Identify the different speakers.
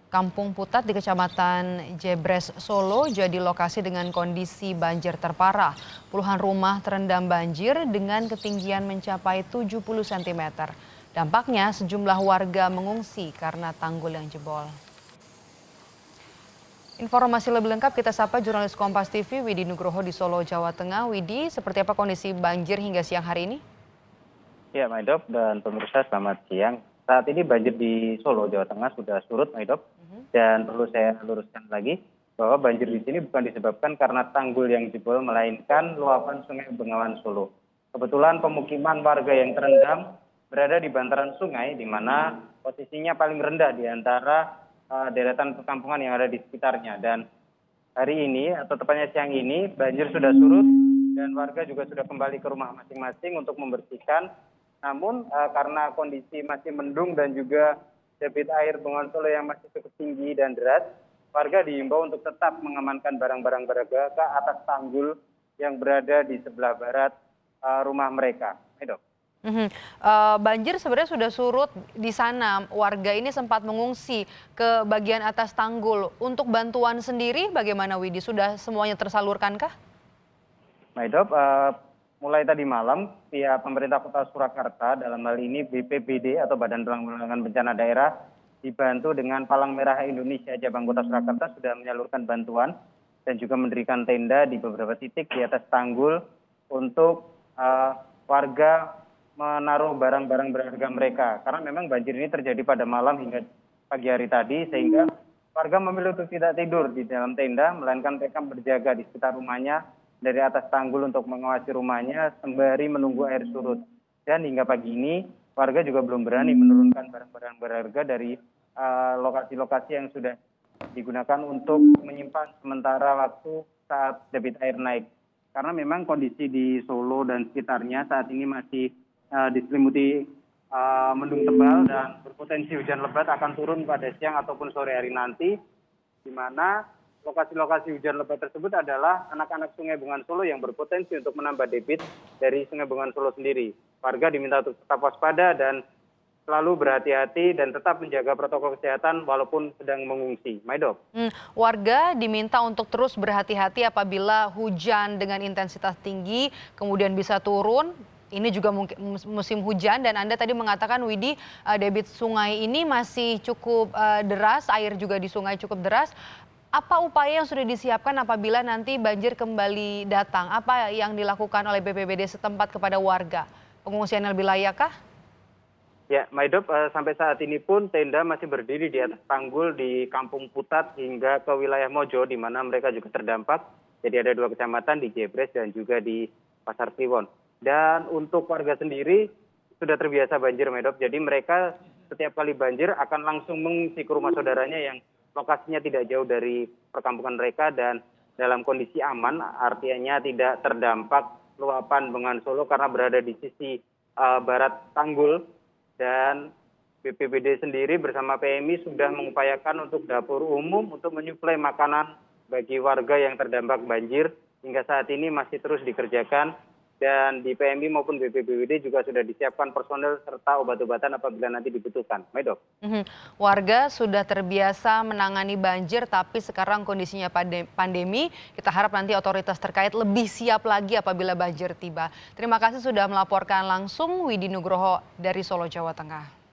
Speaker 1: Kampung Putat di Kecamatan Jebres, Solo jadi lokasi dengan kondisi banjir terparah. Puluhan rumah terendam banjir dengan ketinggian mencapai 70 cm. Dampaknya sejumlah warga mengungsi karena tanggul yang jebol. Informasi lebih lengkap kita sapa jurnalis Kompas TV Widi Nugroho di Solo, Jawa Tengah. Widi, seperti apa kondisi banjir hingga siang hari ini?
Speaker 2: Ya, Maidop dan pemirsa selamat siang. Saat ini banjir di Solo, Jawa Tengah sudah surut, Maidop. Dan perlu saya luruskan lagi bahwa banjir di sini bukan disebabkan karena tanggul yang jebol, melainkan luapan Sungai Bengawan Solo. Kebetulan pemukiman warga yang terendam berada di bantaran sungai, di mana posisinya paling rendah di antara deretan perkampungan yang ada di sekitarnya. Dan hari ini atau tepatnya siang ini banjir sudah surut dan warga juga sudah kembali ke rumah masing-masing untuk membersihkan. Namun karena kondisi masih mendung dan juga debit air Bengawan Solo yang masih cukup tinggi dan deras, warga diimbau untuk tetap mengamankan barang-barang berharga ke atas tanggul yang berada di sebelah barat rumah mereka. Medok.
Speaker 1: Banjir sebenarnya sudah surut di sana. Warga ini sempat mengungsi ke bagian atas tanggul. Untuk bantuan sendiri bagaimana, Widi? Sudah semuanya tersalurkankah?
Speaker 2: Maidop, mulai tadi malam pihak pemerintah Kota Surakarta dalam hal ini BPBD atau Badan Penanggulangan Bencana Daerah dibantu dengan Palang Merah Indonesia Cabang Kota Surakarta sudah menyalurkan bantuan dan juga mendirikan tenda di beberapa titik di atas tanggul untuk warga menaruh barang-barang berharga mereka. Karena memang banjir ini terjadi pada malam hingga pagi hari tadi sehingga warga memilih untuk tidak tidur di dalam tenda, melainkan mereka berjaga di sekitar rumahnya dari atas tanggul untuk mengawasi rumahnya sembari menunggu air surut. Dan hingga pagi ini warga juga belum berani menurunkan barang-barang berharga dari lokasi-lokasi yang sudah digunakan untuk menyimpan sementara waktu saat debit air naik. Karena memang kondisi di Solo dan sekitarnya saat ini masih diselimuti mendung tebal dan berpotensi hujan lebat akan turun pada siang ataupun sore hari nanti, di mana lokasi-lokasi hujan lebat tersebut adalah anak-anak Sungai Bengawan Solo yang berpotensi untuk menambah debit dari Sungai Bengawan Solo sendiri. Warga diminta untuk tetap waspada dan selalu berhati-hati dan tetap menjaga protokol kesehatan walaupun sedang mengungsi. Maidop.
Speaker 1: Warga diminta untuk terus berhati-hati apabila hujan dengan intensitas tinggi kemudian bisa turun. Ini juga mungkin musim hujan dan Anda tadi mengatakan, Widi, debit sungai ini masih cukup deras, air juga di sungai cukup deras. Apa upaya yang sudah disiapkan apabila nanti banjir kembali datang? Apa yang dilakukan oleh BPBD setempat kepada warga? Pengungsian yang lebih layak kah?
Speaker 2: Ya, Maidop, sampai saat ini pun tenda masih berdiri di atas tanggul di Kampung Putat hingga ke wilayah Mojo, di mana mereka juga terdampak. Jadi ada 2 kecamatan di Jebres dan juga di Pasar Kliwon. Dan untuk warga sendiri sudah terbiasa banjir, Maidop. Jadi mereka setiap kali banjir akan langsung mengungsi ke rumah saudaranya yang lokasinya tidak jauh dari perkampungan mereka dan dalam kondisi aman, artinya tidak terdampak luapan Bengawan Solo karena berada di sisi barat tanggul. Dan BPBD sendiri bersama PMI sudah mengupayakan untuk dapur umum untuk menyuplai makanan bagi warga yang terdampak banjir. Hingga saat ini masih terus dikerjakan dan di PMI maupun BPBD juga sudah disiapkan personel serta obat-obatan apabila nanti dibutuhkan. Maidop.
Speaker 1: Warga sudah terbiasa menangani banjir tapi sekarang kondisinya pandemi. Kita harap nanti otoritas terkait lebih siap lagi apabila banjir tiba. Terima kasih sudah melaporkan langsung, Widi Nugroho dari Solo, Jawa Tengah.